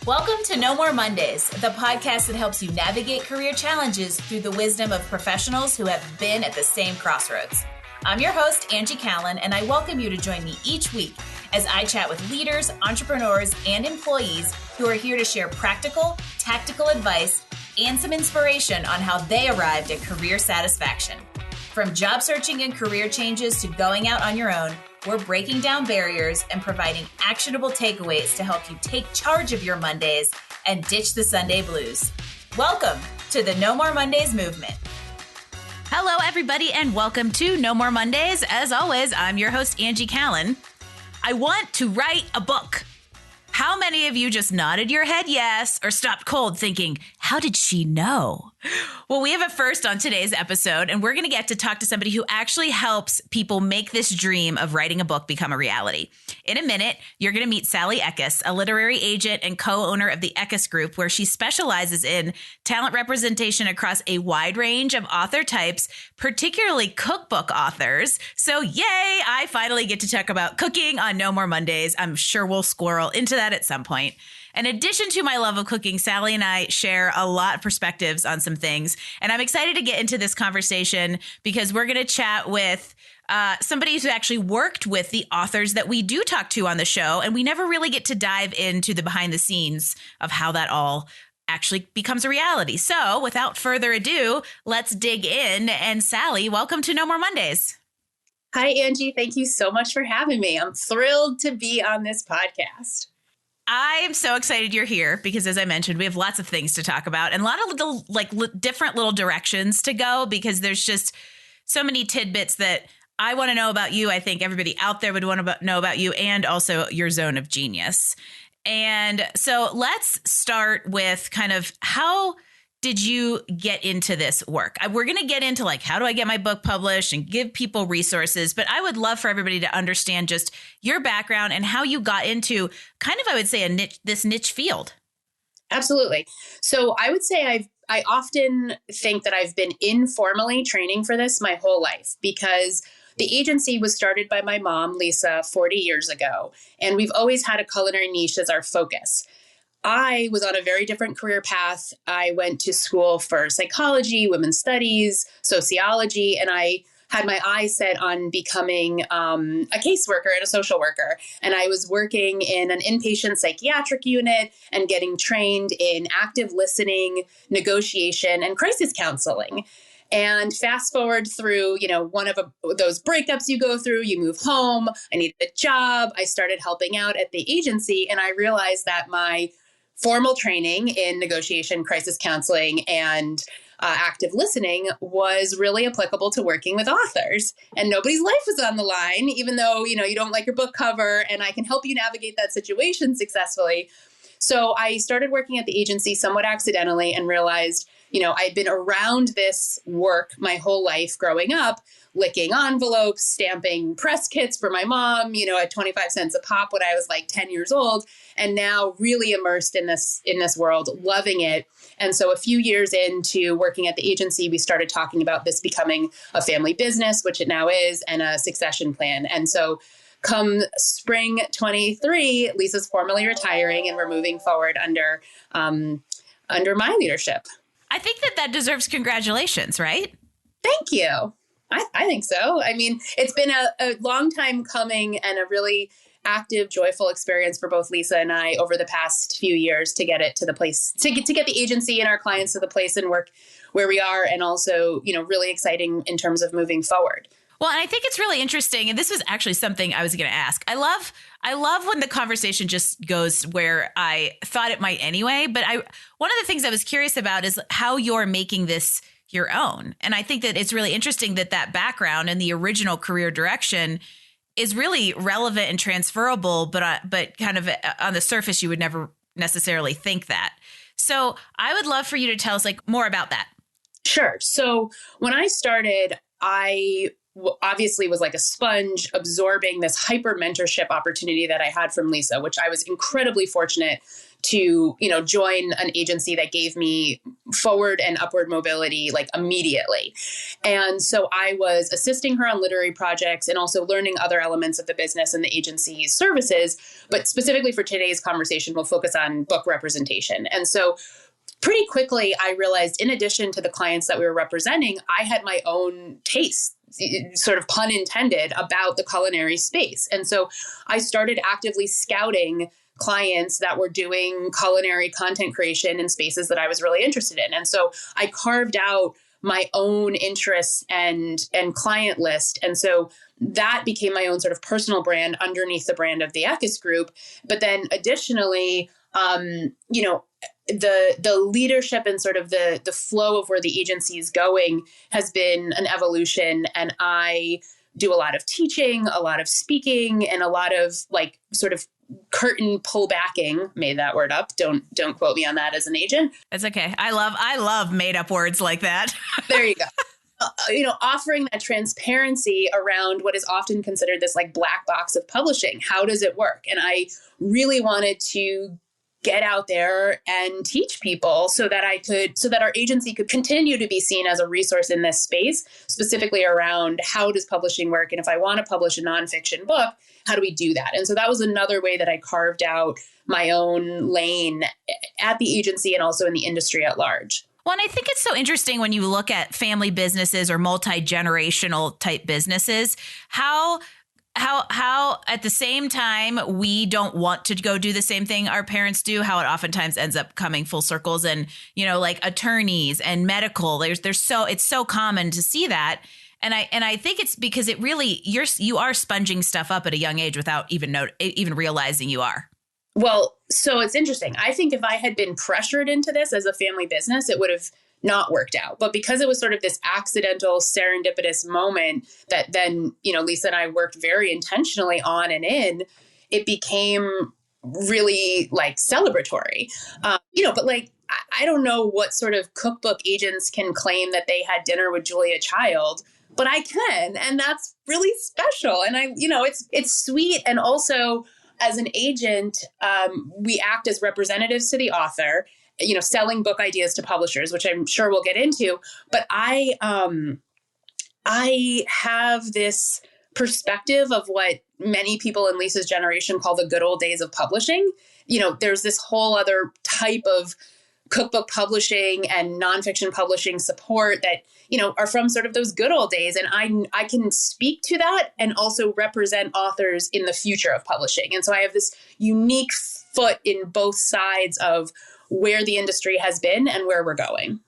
Welcome to No More Mondays, the podcast that helps you navigate career challenges through the wisdom of professionals who have been at the same crossroads. I'm your host, Angie Callan, and I welcome you to join me each week as I chat with leaders, entrepreneurs, and employees who are here to share practical, tactical advice and some inspiration on how they arrived at career satisfaction. From job searching and career changes to going out on your own, we're breaking down barriers and providing actionable takeaways to help you take charge of your Mondays and ditch the Sunday blues. Welcome to the No More Mondays movement. Hello, everybody, and welcome to No More Mondays. As always, I'm your host, Angie Callan. I want to write a book. How many of you just nodded your head yes or stopped cold thinking, how did she know? Well, we have a first on today's episode, and we're going to get to talk to somebody who actually helps people make this dream of writing a book become a reality. In a minute, you're going to meet Sally Ekus, a literary agent and co-owner of the Ekus Group, where she specializes in talent representation across a wide range of author types, particularly cookbook authors. So yay, I finally get to talk about cooking on No More Mondays. I'm sure we'll squirrel into that at some point. In addition to my love of cooking, Sally and I share a lot of perspectives on some things. And I'm excited to get into this conversation because we're going to chat with somebody who's actually worked with the authors that we do talk to on the show. And we never really get to dive into the behind the scenes of how that all actually becomes a reality. So without further ado, let's dig in. And Sally, welcome to No More Mondays. Hi, Angie. Thank you so much for having me. I'm thrilled to be on this podcast. I am so excited you're here because, as I mentioned, we have lots of things to talk about and a lot of little, different little directions to go because there's just so many tidbits that I want to know about you. I think everybody out there would want to know about you and also your zone of genius. And so let's start with kind of how did you get into this work? We're going to get into how do I get my book published and give people resources. But I would love for everybody to understand just your background and how you got into kind of, I would say, this niche field. Absolutely. So I would say I often think that I've been informally training for this my whole life because the agency was started by my mom, Lisa, 40 years ago. And we've always had a culinary niche as our focus. I was on a very different career path. I went to school for psychology, women's studies, sociology, and I had my eyes set on becoming a caseworker and a social worker. And I was working in an inpatient psychiatric unit and getting trained in active listening, negotiation, and crisis counseling. And fast forward through, one of those breakups you go through, you move home, I needed a job. I started helping out at the agency, and I realized that my formal training in negotiation, crisis counseling, and active listening was really applicable to working with authors. And nobody's life was on the line, even though, you don't like your book cover, and I can help you navigate that situation successfully. So I started working at the agency somewhat accidentally and realized, I'd been around this work my whole life growing up, licking envelopes, stamping press kits for my mom, at 25 cents a pop when I was 10 years old, and now really immersed in this world, loving it. And so a few years into working at the agency, we started talking about this becoming a family business, which it now is, and a succession plan. And so come spring 23, Lisa's formally retiring, and we're moving forward under my leadership. I think that deserves congratulations, right? Thank you. I think so. I mean, it's been a long time coming and a really active, joyful experience for both Lisa and I over the past few years to get it to the place, to get the agency and our clients to the place and work where we are. And also, really exciting in terms of moving forward. Well, and I think it's really interesting. And this was actually something I was going to ask. I love when the conversation just goes where I thought it might anyway. But one of the things I was curious about is how you're making this your own. And I think that it's really interesting that background and the original career direction is really relevant and transferable, but kind of on the surface, you would never necessarily think that. So I would love for you to tell us more about that. Sure. So when I started, I obviously was like a sponge absorbing this hyper mentorship opportunity that I had from Lisa, which I was incredibly fortunate to, join an agency that gave me forward and upward mobility like immediately. And so I was assisting her on literary projects and also learning other elements of the business and the agency's services. But specifically for today's conversation, we'll focus on book representation. And so pretty quickly, I realized in addition to the clients that we were representing, I had my own taste, sort of pun intended, about the culinary space. And so I started actively scouting clients that were doing culinary content creation in spaces that I was really interested in. And so I carved out my own interests and client list. And so that became my own sort of personal brand underneath the brand of the Ekus Group. But then additionally, the leadership and sort of the flow of where the agency is going has been an evolution. And I do a lot of teaching, a lot of speaking, and a lot of like sort of curtain pull backing. Made that word up. Don't quote me on that as an agent. It's okay. I love made up words like that. There you go. Offering that transparency around what is often considered this like black box of publishing. How does it work? And I really wanted to get out there and teach people so that our agency could continue to be seen as a resource in this space, specifically around how does publishing work? And if I want to publish a nonfiction book, how do we do that? And so that was another way that I carved out my own lane at the agency and also in the industry at large. Well, and I think it's so interesting when you look at family businesses or multi-generational type businesses, how at the same time we don't want to go do the same thing our parents do, how it oftentimes ends up coming full circles. And, like attorneys and medical, it's so common to see that. And I think it's because it really, you are sponging stuff up at a young age without even realizing you are. Well, so it's interesting. I think if I had been pressured into this as a family business, it would have not worked out. But because it was sort of this accidental, serendipitous moment that then, Lisa and I worked very intentionally on and in, it became really like celebratory. But like, I don't know what sort of cookbook agents can claim that they had dinner with Julia Child, but I can. And that's really special. And it's sweet. And also as an agent, we act as representatives to the author, selling book ideas to publishers, which I'm sure we'll get into. But I have this perspective of what many people in Lisa's generation call the good old days of publishing. There's this whole other type of cookbook publishing and nonfiction publishing support that, are from sort of those good old days. And I can speak to that and also represent authors in the future of publishing. And so I have this unique foot in both sides of where the industry has been and where we're going.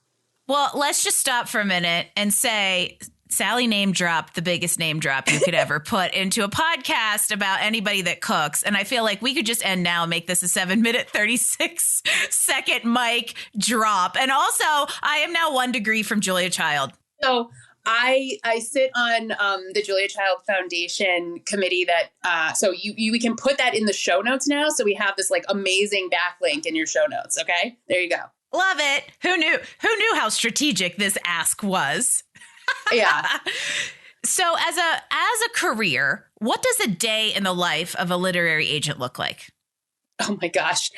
Well, let's just stop for a minute and say Sally name dropped the biggest name drop you could ever put into a podcast about anybody that cooks. And I feel like we could just end now and make this a 7-minute, 36-second mic drop. And also, I am now 1 degree from Julia Child. So I sit on the Julia Child Foundation committee that, so we can put that in the show notes now. So we have this like amazing backlink in your show notes. Okay, there you go. Love it. Who knew how strategic this ask was? Yeah. So as a career, what does a day in the life of a literary agent look like? Oh my gosh.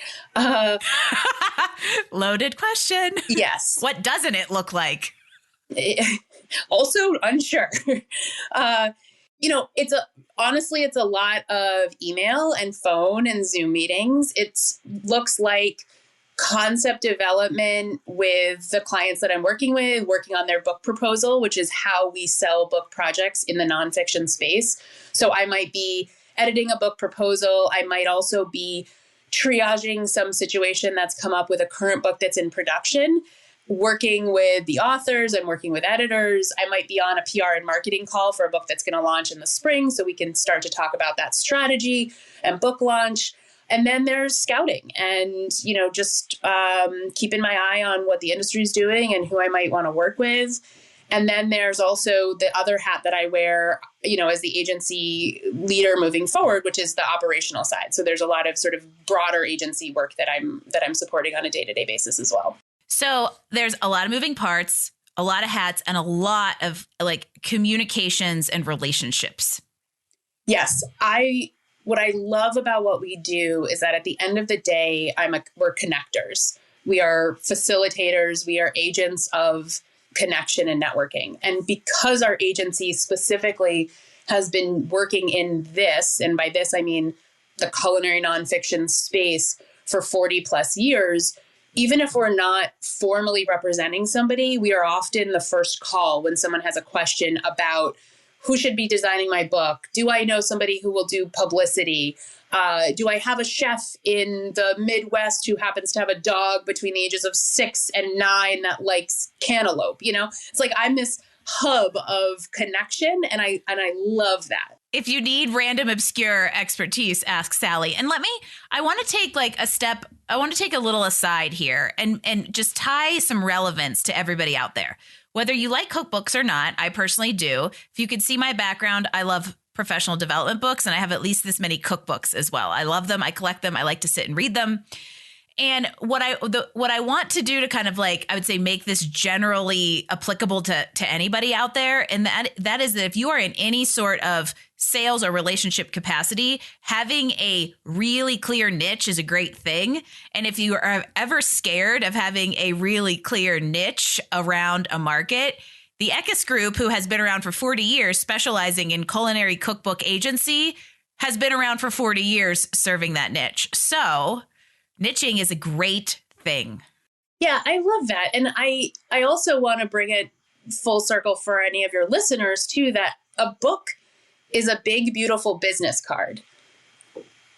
Loaded question. Yes. What doesn't it look like? Also unsure. Honestly, it's a lot of email and phone and Zoom meetings. It looks like concept development with the clients that I'm working with, working on their book proposal, which is how we sell book projects in the nonfiction space. So I might be editing a book proposal. I might also be triaging some situation that's come up with a current book that's in production, working with the authors and working with editors. I might be on a PR and marketing call for a book that's going to launch in the spring, so we can start to talk about that strategy and book launch. And then there's scouting and, just keeping my eye on what the industry is doing and who I might want to work with. And then there's also the other hat that I wear, as the agency leader moving forward, which is the operational side. So there's a lot of sort of broader agency work that I'm supporting on a day-to-day basis as well. So there's a lot of moving parts, a lot of hats, and a lot of like communications and relationships. Yes. What I love about what we do is that at the end of the day, we're connectors. We are facilitators. We are agents of connection and networking. And because our agency specifically has been working in this, and by this, I mean the culinary nonfiction space for 40 plus years, even if we're not formally representing somebody, we are often the first call when someone has a question about who should be designing my book. Do I know somebody who will do publicity? Do I have a chef in the Midwest who happens to have a dog between the ages of 6 and 9 that likes cantaloupe? You know, it's like I'm this hub of connection, and I love that. If you need random obscure expertise, ask Sally. And I want to take I want to take a little aside here and just tie some relevance to everybody out there. Whether you like cookbooks or not, I personally do. If you could see my background, I love professional development books, and I have at least this many cookbooks as well. I love them. I collect them. I like to sit and read them. And what I want to do to kind of I would say make this generally applicable to anybody out there, and that is that if you are in any sort of sales or relationship capacity, having a really clear niche is a great thing. And if you are ever scared of having a really clear niche around a market, the Ekus Group, who has been around for 40 years, specializing in culinary cookbook agency, has been around for 40 years serving that niche. So niching is a great thing. Yeah, I love that. And I also want to bring it full circle for any of your listeners too, that a book is a big, beautiful business card.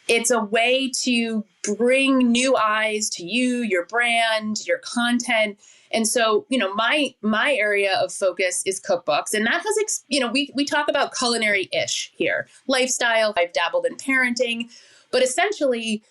It's a way to bring new eyes to you, your brand, your content. And so, my area of focus is cookbooks. And that has, we talk about culinary-ish here, lifestyle. I've dabbled in parenting, but essentially,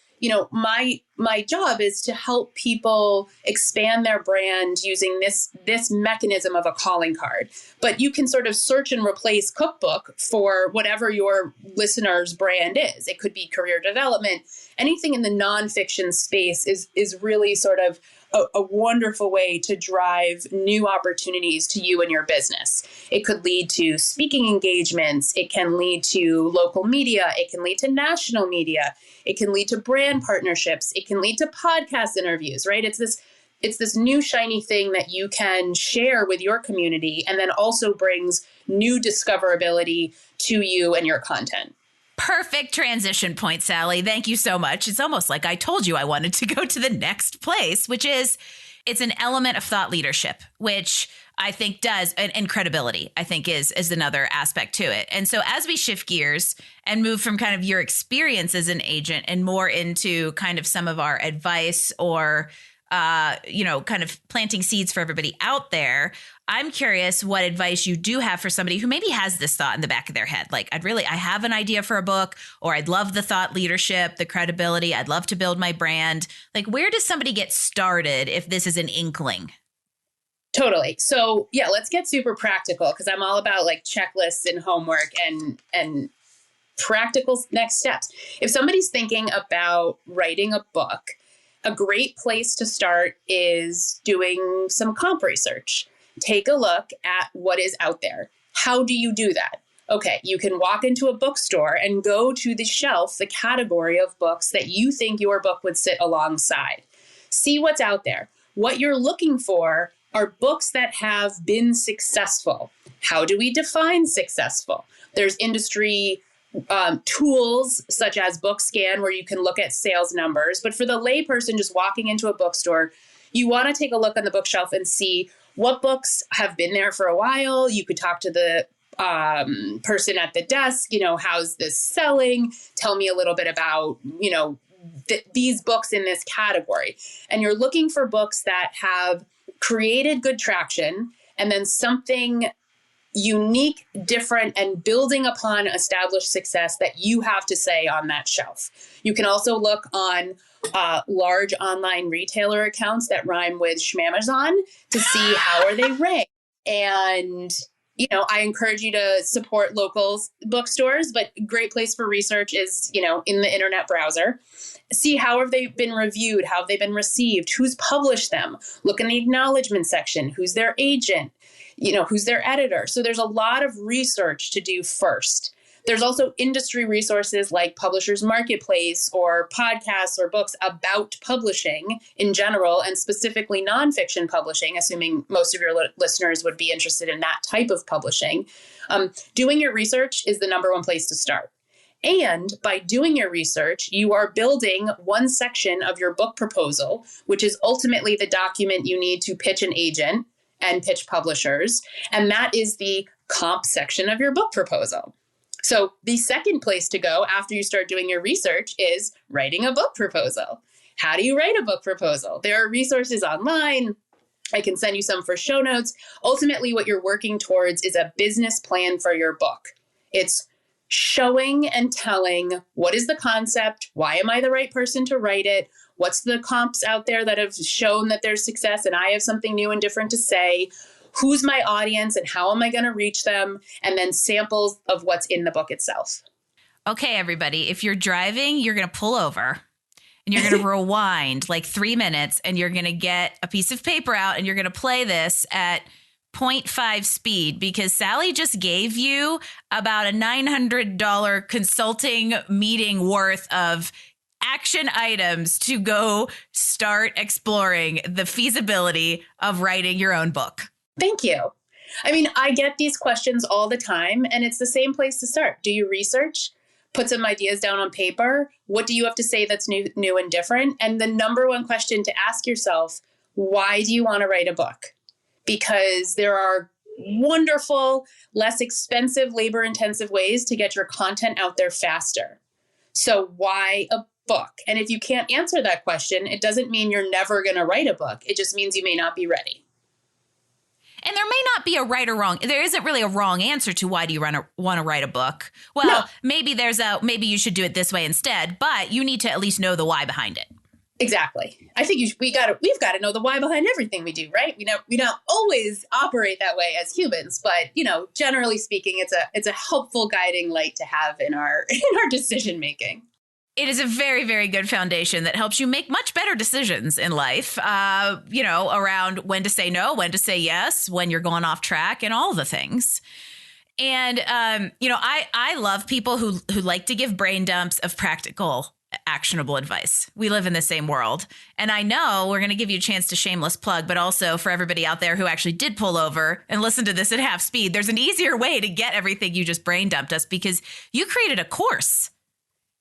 my job is to help people expand their brand using this mechanism of a calling card. But you can sort of search and replace cookbook for whatever your listener's brand is. It could be career development. Anything in the nonfiction space is really sort of a wonderful way to drive new opportunities to you and your business. It could lead to speaking engagements. It can lead to local media. It can lead to national media. It can lead to brand partnerships. It can lead to podcast interviews, right? It's this new shiny thing that you can share with your community, and then also brings new discoverability to you and your content. Perfect transition point, Sally. Thank you so much. It's almost like I told you I wanted to go to the next place, which is it's an element of thought leadership, which I think does, and credibility, I think is another aspect to it. And so as we shift gears and move from kind of your experience as an agent and more into kind of some of our advice or kind of planting seeds for everybody out there, I'm curious what advice you do have for somebody who maybe has this thought in the back of their head. Like, I have an idea for a book, or I'd love the thought leadership, the credibility. I'd love to build my brand. Like, where does somebody get started if this is an inkling? Totally. So yeah, let's get super practical, because I'm all about like checklists and homework and practical next steps. If somebody's thinking about writing a book, a great place to start is doing some comp research. Take a look at what is out there. How do you do that? Okay, you can walk into a bookstore and go to the shelf, the category of books that you think your book would sit alongside. See what's out there. What you're looking for are books that have been successful. How do we define successful? There's industry tools such as BookScan, where you can look at sales numbers. But for the layperson just walking into a bookstore, you want to take a look on the bookshelf and see what books have been there for a while. You could talk to the person at the desk, how's this selling? Tell me a little bit about, these books in this category. And you're looking for books that have created good traction, and then something unique, different, and building upon established success that you have to say on that shelf. You can also look on large online retailer accounts that rhyme with Schmamazon to see how are they ranked. And, I encourage you to support local bookstores, but a great place for research is, in the internet browser. See how have they been reviewed? How have they been received? Who's published them? Look in the acknowledgement section. Who's their agent? who's their editor. So there's a lot of research to do first. There's also industry resources like Publishers Marketplace or podcasts or books about publishing in general, and specifically nonfiction publishing, assuming most of your listeners would be interested in that type of publishing. Doing your research is the number one place to start. And by doing your research, you are building one section of your book proposal, which is ultimately the document you need to pitch an agent and pitch publishers. And that is the comp section of your book proposal. So the second place to go after you start doing your research is writing a book proposal. How do you write a book proposal? There are resources online. I can send you some for show notes. Ultimately, what you're working towards is a business plan for your book. It's showing and telling, what is the concept? Why am I the right person to write it? What's the comps out there that have shown that there's success and I have something new and different to say? Who's my audience and how am I going to reach them? And then samples of what's in the book itself. Okay, everybody, if you're driving, you're going to pull over and you're going to rewind like 3 minutes and you're going to get a piece of paper out and you're going to play this at 0.5 speed, because Sally just gave you about a $900 consulting meeting worth of action items to go start exploring the feasibility of writing your own book. Thank you. I mean, I get these questions all the time, and it's the same place to start. Do you research? Put some ideas down on paper. What do you have to say that's new and different? And the number one question to ask yourself, why do you want to write a book? Because there are wonderful, less expensive, labor-intensive ways to get your content out there faster. So why a book? And if you can't answer that question, it doesn't mean you're never going to write a book. It just means you may not be ready. And there may not be a right or wrong. There isn't really a wrong answer to why do you want to write a book. Well, no. Maybe you should do it this way instead, but you need to at least know the why behind it. Exactly. I think we've got to know the why behind everything we do, right? We don't always operate that way as humans, but generally speaking, it's a helpful guiding light to have in our decision making. It is a very, very good foundation that helps you make much better decisions in life, around when to say no, when to say yes, when you're going off track and all the things. And, I love people who like to give brain dumps of practical, actionable advice. We live in the same world. And I know we're going to give you a chance to shameless plug, but also for everybody out there who actually did pull over and listen to this at half speed, there's an easier way to get everything you just brain dumped us, because you created a course.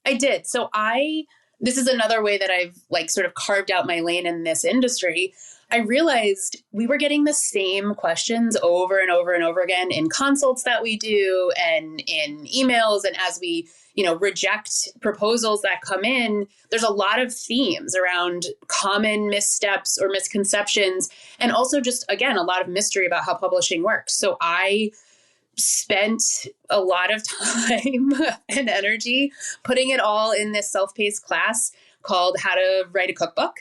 I did. So this is another way that I've sort of carved out my lane in this industry. I realized we were getting the same questions over and over and over again in consults that we do and in emails. And as we, reject proposals that come in, there's a lot of themes around common missteps or misconceptions. And also just, again, a lot of mystery about how publishing works. So I spent a lot of time and energy putting it all in this self-paced class called How to Write a Cookbook.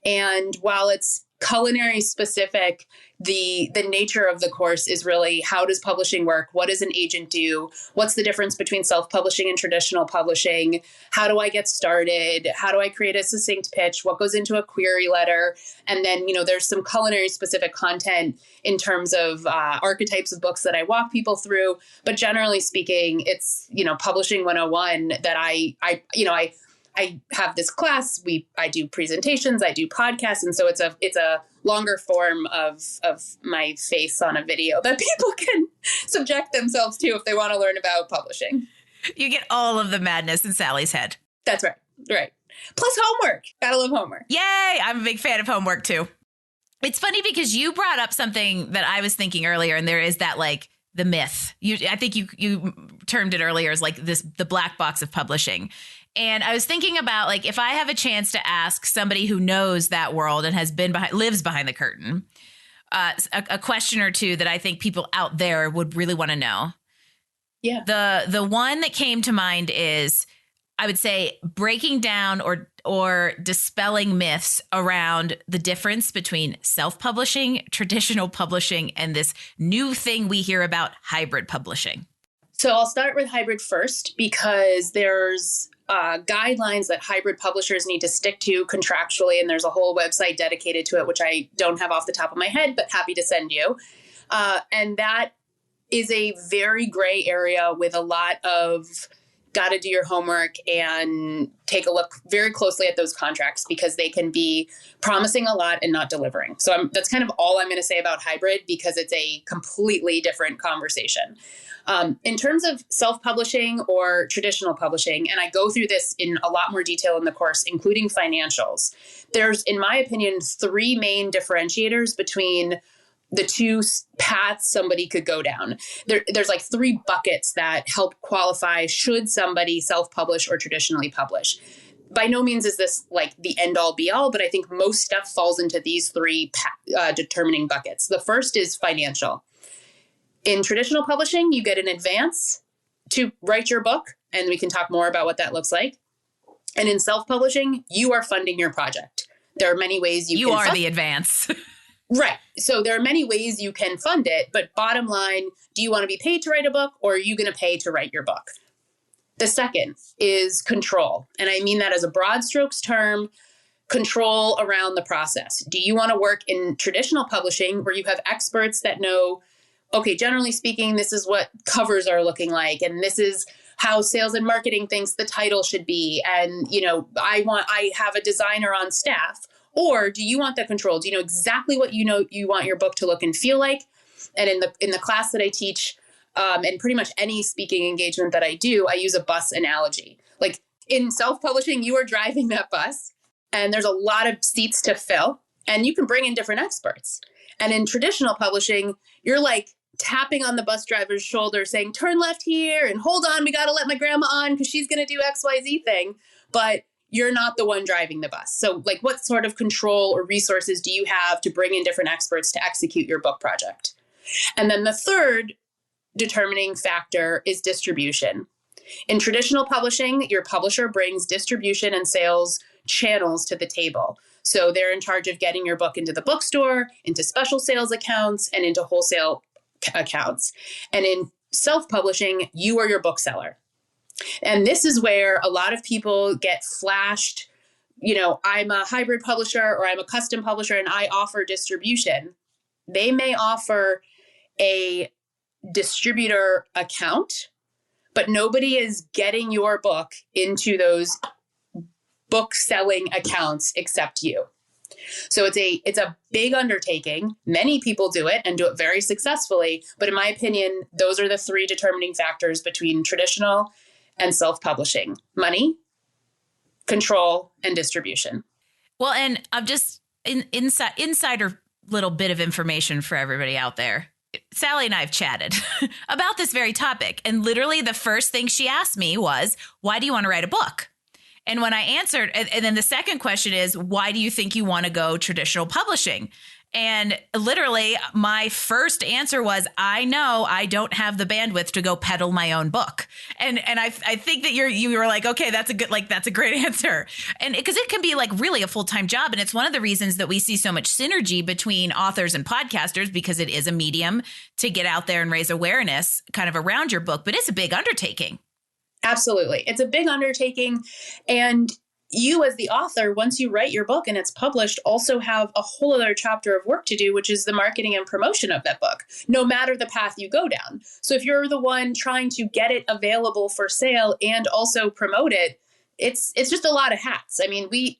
And while it's culinary specific, the nature of the course is really, how does publishing work? What does an agent do? What's the difference between self-publishing and traditional publishing? How do I get started? How do I create a succinct pitch? What goes into a query letter? And then, there's some culinary specific content in terms of archetypes of books that I walk people through. But generally speaking, it's, publishing 101 that I have this class. I do presentations, I do podcasts. And so it's a longer form of my face on a video that people can subject themselves to if they want to learn about publishing. You get all of the madness in Sally's head. That's right. Right. Plus homework. Gotta love homework. Yay. I'm a big fan of homework too. It's funny because you brought up something that I was thinking earlier, and there is that the myth. I think you termed it earlier as the black box of publishing. And I was thinking about if I have a chance to ask somebody who knows that world and lives behind the curtain, a question or two that I think people out there would really want to know. Yeah. The one that came to mind is, I would say, breaking down or dispelling myths around the difference between self-publishing, traditional publishing, and this new thing we hear about, hybrid publishing. So I'll start with hybrid first, because there's guidelines that hybrid publishers need to stick to contractually. And there's a whole website dedicated to it, which I don't have off the top of my head, but happy to send you. And that is a very gray area with a lot of got to do your homework and take a look very closely at those contracts because they can be promising a lot and not delivering. So that's kind of all I'm going to say about hybrid because it's a completely different conversation. In terms of self-publishing or traditional publishing, and I go through this in a lot more detail in the course, including financials, there's, in my opinion, three main differentiators between the two paths somebody could go down. There's like three buckets that help qualify should somebody self-publish or traditionally publish. By no means is this like the end all be all, but I think most stuff falls into these three determining buckets. The first is financial. In traditional publishing, you get an advance to write your book, and we can talk more about what that looks like. And in self-publishing, you are funding your project. There are many ways you can are the advance. Right. So there are many ways you can fund it, but bottom line, do you want to be paid to write a book or are you going to pay to write your book? The second is control. And I mean that as a broad strokes term, control around the process. Do you want to work in traditional publishing where you have experts that know, okay, generally speaking, this is what covers are looking like, and this is how sales and marketing thinks the title should be. And, I have a designer on staff. Or do you want the control? Do you know exactly what you want your book to look and feel like? And in the class that I teach, and pretty much any speaking engagement that I do, I use a bus analogy. Like in self-publishing, you are driving that bus and there's a lot of seats to fill and you can bring in different experts. And in traditional publishing, you're like tapping on the bus driver's shoulder saying, turn left here and hold on, we got to let my grandma on because she's going to do XYZ thing. But you're not the one driving the bus. So like what sort of control or resources do you have to bring in different experts to execute your book project? And then the third determining factor is distribution. In traditional publishing, your publisher brings distribution and sales channels to the table. So they're in charge of getting your book into the bookstore, into special sales accounts, and into wholesale accounts. And in self-publishing, you are your bookseller. And this is where a lot of people get flashed, I'm a hybrid publisher or I'm a custom publisher and I offer distribution. They may offer a distributor account, but nobody is getting your book into those book selling accounts except you. So it's a big undertaking. Many people do it and do it very successfully. But in my opinion, those are the three determining factors between traditional and self-publishing: money, control, and distribution. Well, and I'm just insider little bit of information for everybody out there. Sally and I have chatted about this very topic. And literally the first thing she asked me was, why do you want to write a book? And when I answered, and then the second question is, why do you think you want to go traditional publishing? And literally my first answer was, I know I don't have the bandwidth to go peddle my own book. And I think that you were like, okay, that's a great answer. And because it can be like really a full-time job. And it's one of the reasons that we see so much synergy between authors and podcasters, because it is a medium to get out there and raise awareness kind of around your book. But it's a big undertaking. Absolutely. It's a big undertaking. And you as the author, once you write your book and it's published, also have a whole other chapter of work to do, which is the marketing and promotion of that book, no matter the path you go down. So if you're the one trying to get it available for sale and also promote it, it's just a lot of hats. I mean, we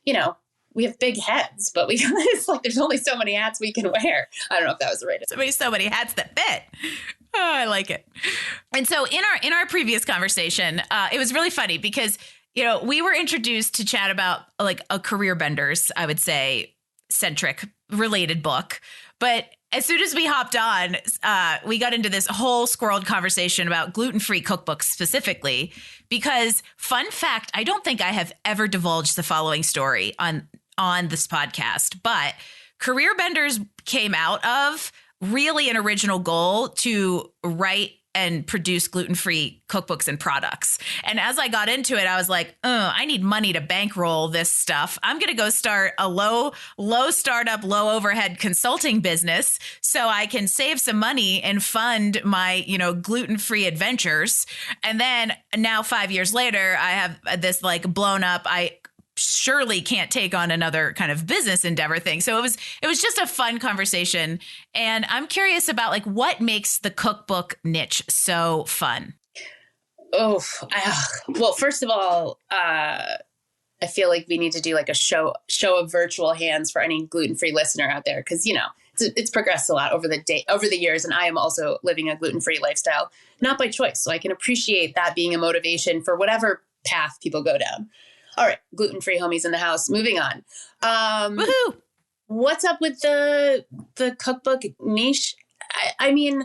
have big heads, but it's like there's only so many hats we can wear. I don't know if that was the right. So many hats that fit. Oh, I like it. And so in our previous conversation, it was really funny because we were introduced to chat about like a career benders, I would say, centric related book. But as soon as we hopped on, we got into this whole squirreled conversation about gluten-free cookbooks specifically, because fun fact, I don't think I have ever divulged the following story on this podcast, but Career Benders came out of really an original goal to write and produce gluten-free cookbooks and products. And as I got into it, I was like, I need money to bankroll this stuff. I'm going to go start a low startup, low overhead consulting business so I can save some money and fund my, gluten-free adventures. And then now 5 years later, I have this like blown up, surely can't take on another kind of business endeavor thing. So it was just a fun conversation. And I'm curious about like what makes the cookbook niche so fun. Well, first of all, I feel like we need to do like a show of virtual hands for any gluten-free listener out there. Cause it's progressed a lot over the years. And I am also living a gluten-free lifestyle, not by choice. So I can appreciate that being a motivation for whatever path people go down. All right. Gluten-free homies in the house. Moving on. Woohoo! What's up with the cookbook niche? I mean,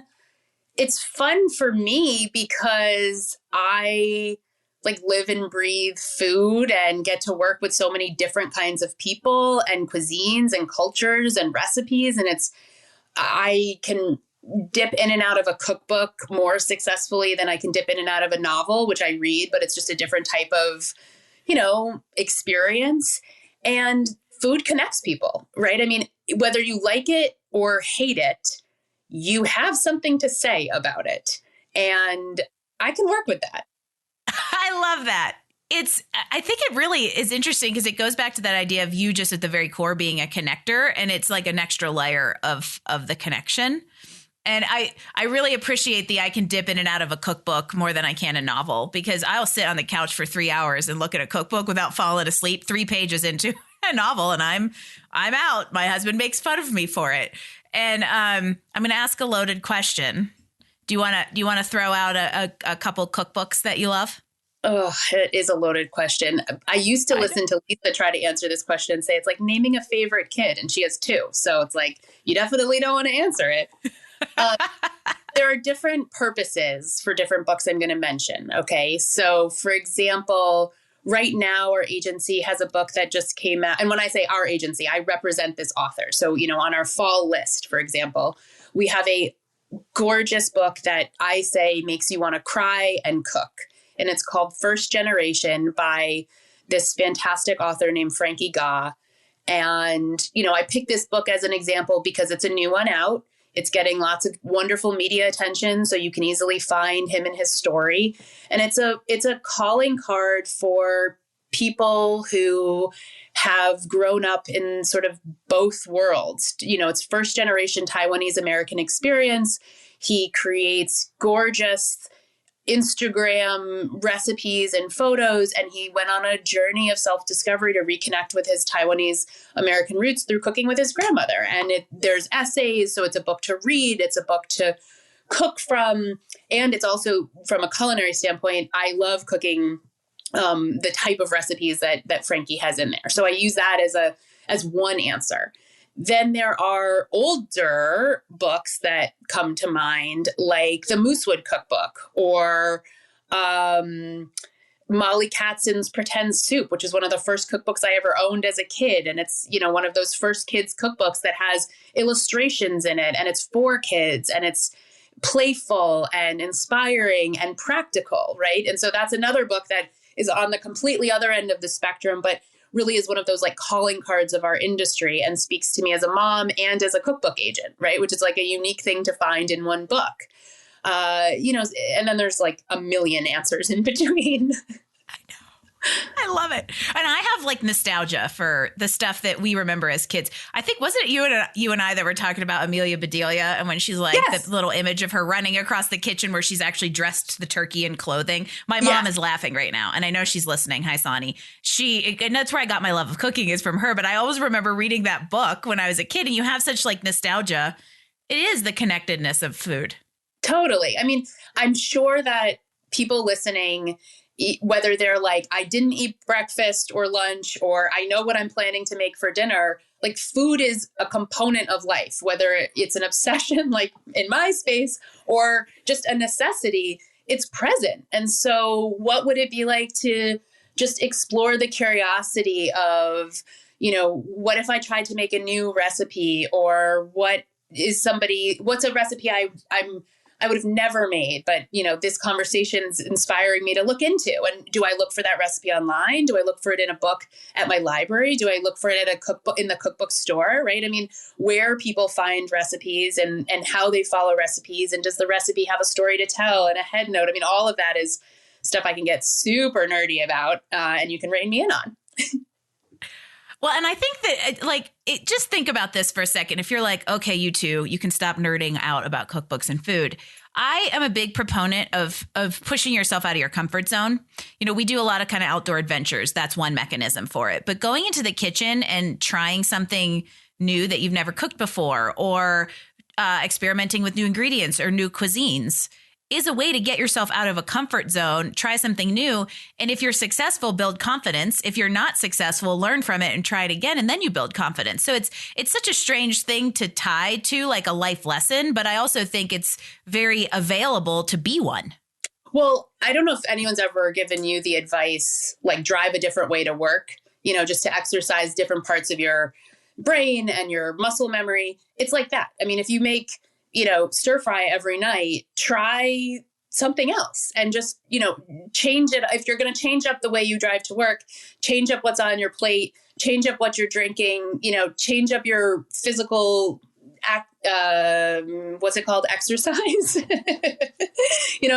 it's fun for me because I like live and breathe food and get to work with so many different kinds of people and cuisines and cultures and recipes. And I can dip in and out of a cookbook more successfully than I can dip in and out of a novel, which I read, but it's just a different type of, experience. And food connects people, right? I mean, whether you like it or hate it, you have something to say about it. And I can work with that. I love that. I think it really is interesting because it goes back to that idea of you just at the very core being a connector, and it's like an extra layer of the connection. And I really appreciate I can dip in and out of a cookbook more than I can a novel, because I'll sit on the couch for 3 hours and look at a cookbook without falling asleep 3 pages into a novel, and I'm out. My husband makes fun of me for it. And I'm going to ask a loaded question. Do you want to throw out a couple cookbooks that you love? Oh, it is a loaded question. I used to listen to Lisa try to answer this question and say it's like naming a favorite kid, and she has 2. So it's like, you definitely don't want to answer it. There are different purposes for different books I'm going to mention. Okay. So for example, right now our agency has a book that just came out. And when I say our agency, I represent this author. So, on our fall list, for example, we have a gorgeous book that I say makes you want to cry and cook. And it's called First Generation by this fantastic author named Frankie Gaw. And, I picked this book as an example because it's a new one out. It's getting lots of wonderful media attention, so you can easily find him and his story. And it's a calling card for people who have grown up in sort of both worlds. It's first generation Taiwanese American experience. He creates gorgeous Instagram recipes and photos, and he went on a journey of self-discovery to reconnect with his Taiwanese American roots through cooking with his grandmother. And there's essays, so it's a book to read, it's a book to cook from, and it's also from a culinary standpoint. I love cooking the type of recipes that Frankie has in there. So I use that as one answer. Then there are older books that come to mind, like the Moosewood Cookbook or Molly Katzen's Pretend Soup, which is one of the first cookbooks I ever owned as a kid. And it's, one of those first kids cookbooks that has illustrations in it, and it's for kids, and it's playful and inspiring and practical, right? And so that's another book that is on the completely other end of the spectrum, but really is one of those like calling cards of our industry and speaks to me as a mom and as a cookbook agent, right? Which is like a unique thing to find in one book. And then there's like a million answers in between. I know. I love it. And I have like nostalgia for the stuff that we remember as kids. I think, wasn't it you and I that were talking about Amelia Bedelia, and when she's like Yes. the little image of her running across the kitchen where she's actually dressed the turkey in clothing. My mom is laughing right now, and I know she's listening. Hi, Sonny. And that's where I got my love of cooking is from her. But I always remember reading that book when I was a kid, and you have such like nostalgia. It is the connectedness of food. Totally. I mean, I'm sure that people listening, whether they're like, I didn't eat breakfast or lunch, or I know what I'm planning to make for dinner, like food is a component of life, whether it's an obsession like in my space or just a necessity, it's present. And so what would it be like to just explore the curiosity of, what if I tried to make a new recipe, or what's a recipe I would have never made, but this conversation's inspiring me to look into. And do I look for that recipe online? Do I look for it in a book at my library? Do I look for it at a cookbook in the cookbook store? Right? I mean, where people find recipes and how they follow recipes, and does the recipe have a story to tell and a head note? I mean, all of that is stuff I can get super nerdy about, and you can rein me in on. Well, and I think that just think about this for a second. If you're like, okay, you two, you can stop nerding out about cookbooks and food. I am a big proponent of pushing yourself out of your comfort zone. You know, we do a lot of kind of outdoor adventures. That's one mechanism for it. But going into the kitchen and trying something new that you've never cooked before, or experimenting with new ingredients or new cuisines, is a way to get yourself out of a comfort zone, try something new. And if you're successful, build confidence. If you're not successful, learn from it and try it again. And then you build confidence. So it's such a strange thing to tie to like a life lesson, but I also think it's very available to be one. Well, I don't know if anyone's ever given you the advice, like drive a different way to work, just to exercise different parts of your brain and your muscle memory. It's like that. I mean, if you make stir fry every night, try something else and just, change it. If you're going to change up the way you drive to work, change up what's on your plate, change up what you're drinking, change up your physical exercise.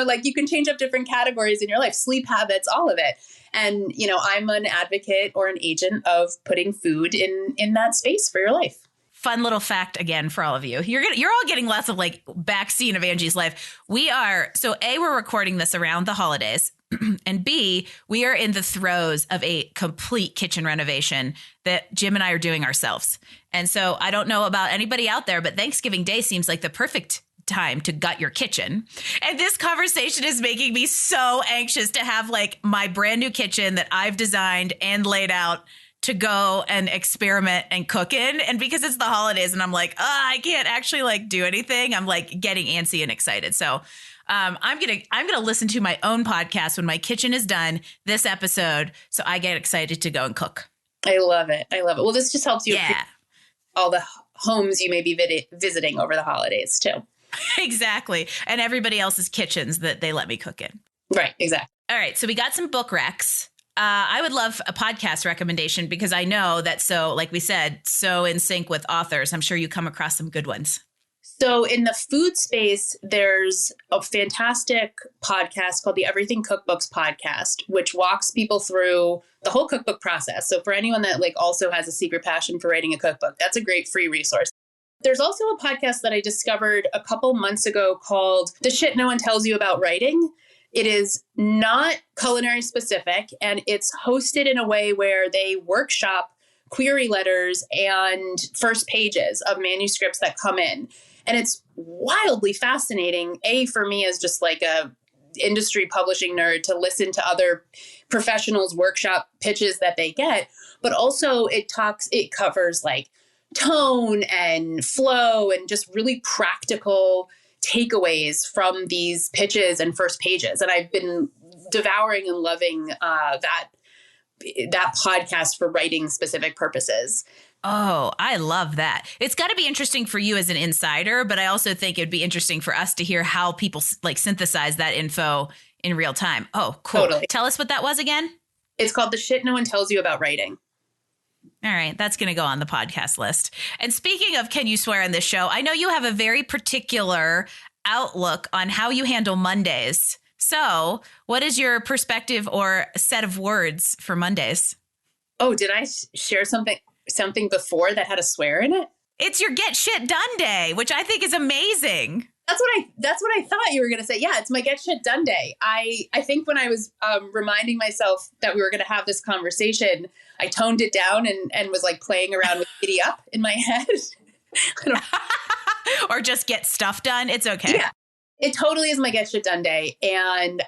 Like you can change up different categories in your life, sleep habits, all of it. And, I'm an advocate or an agent of putting food in that space for your life. Fun little fact again for all of you. You're all getting lots of like back scene of Angie's life. We're recording this around the holidays, and B, we are in the throes of a complete kitchen renovation that Jim and I are doing ourselves. And so I don't know about anybody out there, but Thanksgiving Day seems like the perfect time to gut your kitchen. And this conversation is making me so anxious to have like my brand new kitchen that I've designed and laid out to go and experiment and cook in. And because it's the holidays and I'm like, I can't actually like do anything, I'm like getting antsy and excited. So I'm gonna listen to my own podcast when my kitchen is done, this episode, so I get excited to go and cook. I love it. Well, this just helps you appreciate all the homes you may be visiting over the holidays too. Exactly. And everybody else's kitchens that they let me cook in. Right. Exactly. All right. So we got some book recs. I would love a podcast recommendation because I know that, so like we said, so in sync with authors. I'm sure you come across some good ones. So in the food space, there's a fantastic podcast called the Everything Cookbooks Podcast, which walks people through the whole cookbook process. So for anyone that like also has a secret passion for writing a cookbook, that's a great free resource. There's also a podcast that I discovered a couple months ago called The Shit No One Tells You About Writing. It is not culinary specific, and it's hosted in a way where they workshop query letters and first pages of manuscripts that come in. And it's wildly fascinating, for me as just like a industry publishing nerd, to listen to other professionals' workshop pitches that they get. But also it covers like tone and flow and just really practical takeaways from these pitches and first pages. And I've been devouring and loving that podcast for writing specific purposes. Oh, I love that. It's got to be interesting for you as an insider, but I also think it'd be interesting for us to hear how people like synthesize that info in real time. Oh, cool. Totally. Tell us what that was again. It's called The Shit No One Tells You About Writing. All right. That's going to go on the podcast list. And speaking of can you swear on this show, I know you have a very particular outlook on how you handle Mondays. So what is your perspective or set of words for Mondays? Oh, did I share something before that had a swear in it? It's your get shit done day, which I think is amazing. That's what I thought you were going to say. Yeah, it's my get shit done day. I think when I was reminding myself that we were going to have this conversation, I toned it down and was like playing around with giddy up in my head. Or just get stuff done. It's okay. Yeah, it totally is my get shit done day. And,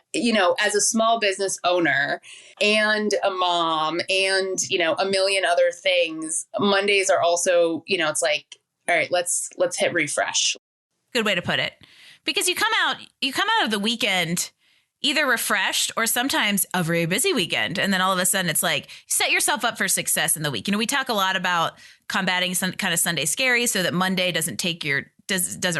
as a small business owner and a mom and, a million other things, Mondays are also, it's like, all right, let's hit refresh. Good way to put it. Because you come out of the weekend either refreshed or sometimes a very busy weekend. And then all of a sudden it's like, set yourself up for success in the week. We talk a lot about combating some kind of Sunday scary so that Monday doesn't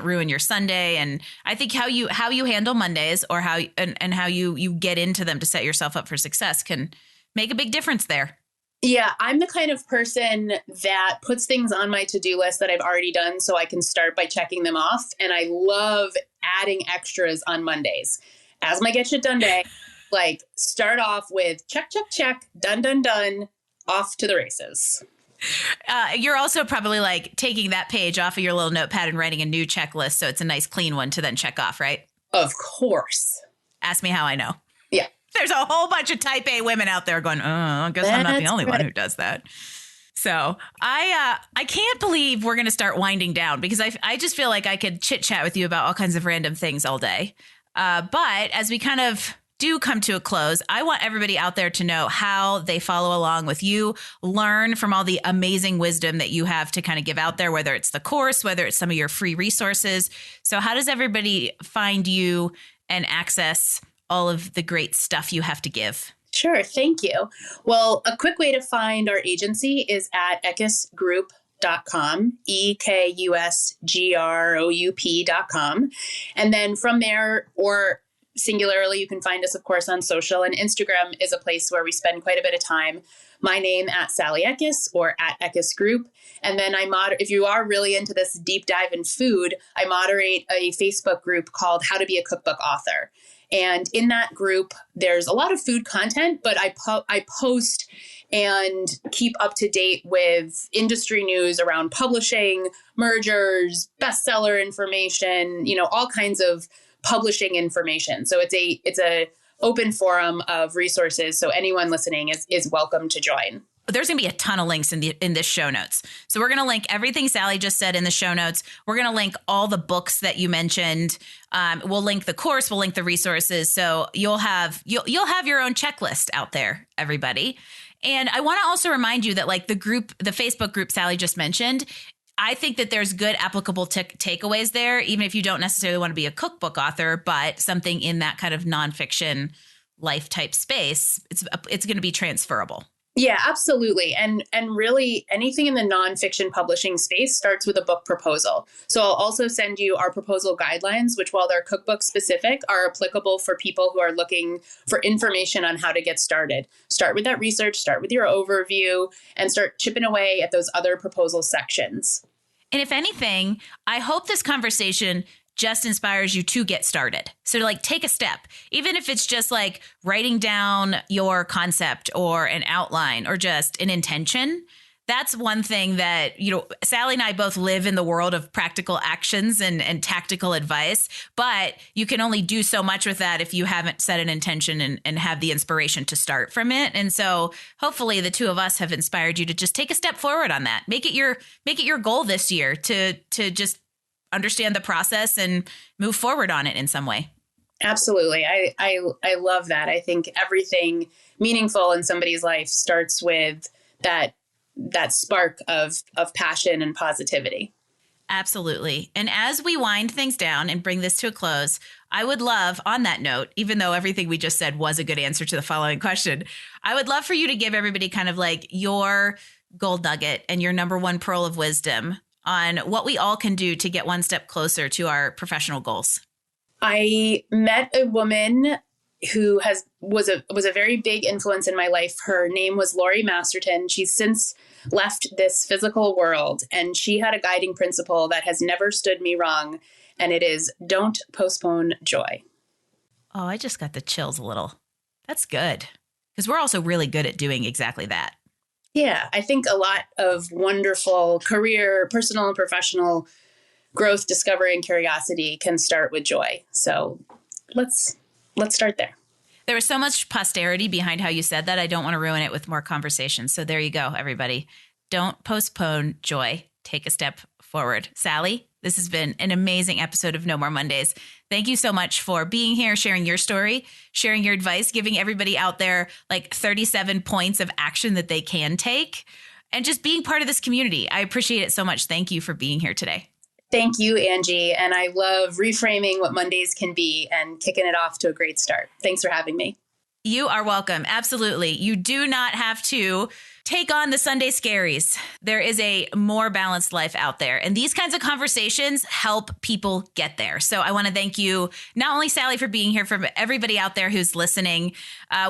ruin your Sunday. And I think how you handle Mondays or how you get into them to set yourself up for success can make a big difference there. Yeah, I'm the kind of person that puts things on my to-do list that I've already done so I can start by checking them off. And I love adding extras on Mondays. As my get shit done day, like start off with check, check, check, done, done, done, off to the races. You're also probably like taking that page off of your little notepad and writing a new checklist. So it's a nice clean one to then check off, right? Of course. Ask me how I know. Yeah. There's a whole bunch of type A women out there going, oh, I guess I'm not the only one who does that. So I can't believe we're going to start winding down because I just feel like I could chit chat with you about all kinds of random things all day. But as we kind of do come to a close, I want everybody out there to know how they follow along with you, learn from all the amazing wisdom that you have to kind of give out there, whether it's the course, whether it's some of your free resources. So how does everybody find you and access all of the great stuff you have to give? Sure. Thank you. Well, a quick way to find our agency is at ekusgroup.com, ekusgroup.com. And then from there, or singularly, you can find us, of course, on social. And Instagram is a place where we spend quite a bit of time. My name at Sally Ekus or at Ekus Group. And then if you are really into this deep dive in food, I moderate a Facebook group called How to Be a Cookbook Author. And in that group, there's a lot of food content, but I post and keep up to date with industry news around publishing, mergers, bestseller information, all kinds of publishing information. So it's a open forum of resources. So anyone listening is welcome to join. There's going to be a ton of links in this show notes. So we're going to link everything Sally just said in the show notes. We're going to link all the books that you mentioned. We'll link the course. We'll link the resources. So you'll have your own checklist out there, everybody. And I want to also remind you that like the Facebook group Sally just mentioned, I think that there's good applicable takeaways there, even if you don't necessarily want to be a cookbook author, but something in that kind of nonfiction life type space, it's going to be transferable. Yeah, absolutely. And really anything in the nonfiction publishing space starts with a book proposal. So I'll also send you our proposal guidelines, which while they're cookbook specific, are applicable for people who are looking for information on how to get started. Start with that research, start with your overview, and start chipping away at those other proposal sections. And if anything, I hope this conversation just inspires you to get started. So to like take a step, even if it's just like writing down your concept or an outline or just an intention. That's one thing that, Sally and I both live in the world of practical actions and tactical advice, but you can only do so much with that if you haven't set an intention and have the inspiration to start from it. And so hopefully the two of us have inspired you to just take a step forward on that. Make it your goal this year to just understand the process and move forward on it in some way. Absolutely. I love that. I think everything meaningful in somebody's life starts with that spark of passion and positivity. Absolutely. And as we wind things down and bring this to a close, I would love, on that note, even though everything we just said was a good answer to the following question, I would love for you to give everybody kind of like your gold nugget and your number one pearl of wisdom on what we all can do to get one step closer to our professional goals. I met a woman who was a very big influence in my life. Her name was Lori Masterton. She's since left this physical world, and she had a guiding principle that has never stood me wrong, and it is don't postpone joy. Oh, I just got the chills a little. That's good, because we're also really good at doing exactly that. Yeah, I think a lot of wonderful career, personal and professional growth, discovery, and curiosity can start with joy. So let's start there. There was so much posterity behind how you said that. I don't want to ruin it with more conversations. So there you go, everybody. Don't postpone joy. Take a step forward. Sally, this has been an amazing episode of No More Mondays. Thank you so much for being here, sharing your story, sharing your advice, giving everybody out there like 37 points of action that they can take, and just being part of this community. I appreciate it so much. Thank you for being here today. Thank you, Angie. And I love reframing what Mondays can be and kicking it off to a great start. Thanks for having me. You are welcome. Absolutely. You do not have to take on the Sunday scaries. There is a more balanced life out there. And these kinds of conversations help people get there. So I want to thank you, not only Sally for being here, for everybody out there who's listening.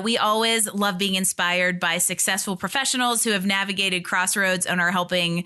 We always love being inspired by successful professionals who have navigated crossroads and are helping,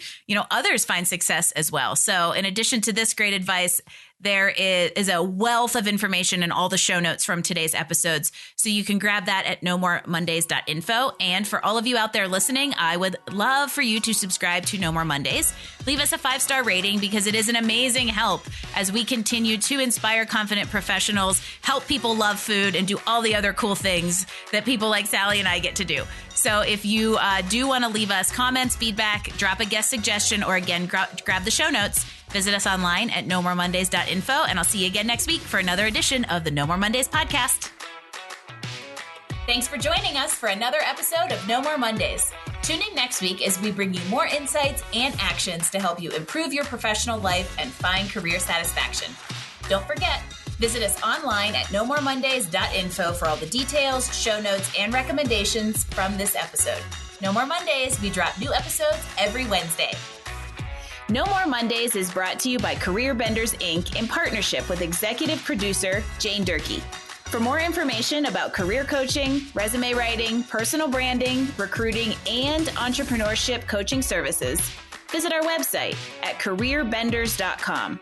others find success as well. So in addition to this great advice, there is a wealth of information in all the show notes from today's episodes. So you can grab that at nomoremondays.info. And for all of you out there listening, I would love for you to subscribe to No More Mondays. Leave us a 5-star rating because it is an amazing help as we continue to inspire confident professionals, help people love food, and do all the other cool things that people like Sally and I get to do. So if you do want to leave us comments, feedback, drop a guest suggestion, or again, grab the show notes, visit us online at nomoremondays.info, and I'll see you again next week for another edition of the No More Mondays podcast. Thanks for joining us for another episode of No More Mondays. Tune in next week as we bring you more insights and actions to help you improve your professional life and find career satisfaction. Don't forget, visit us online at nomoremondays.info for all the details, show notes, and recommendations from this episode. No More Mondays, we drop new episodes every Wednesday. No More Mondays is brought to you by Career Benders, Inc. in partnership with executive producer Jane Durkee. For more information about career coaching, resume writing, personal branding, recruiting, and entrepreneurship coaching services, visit our website at careerbenders.com.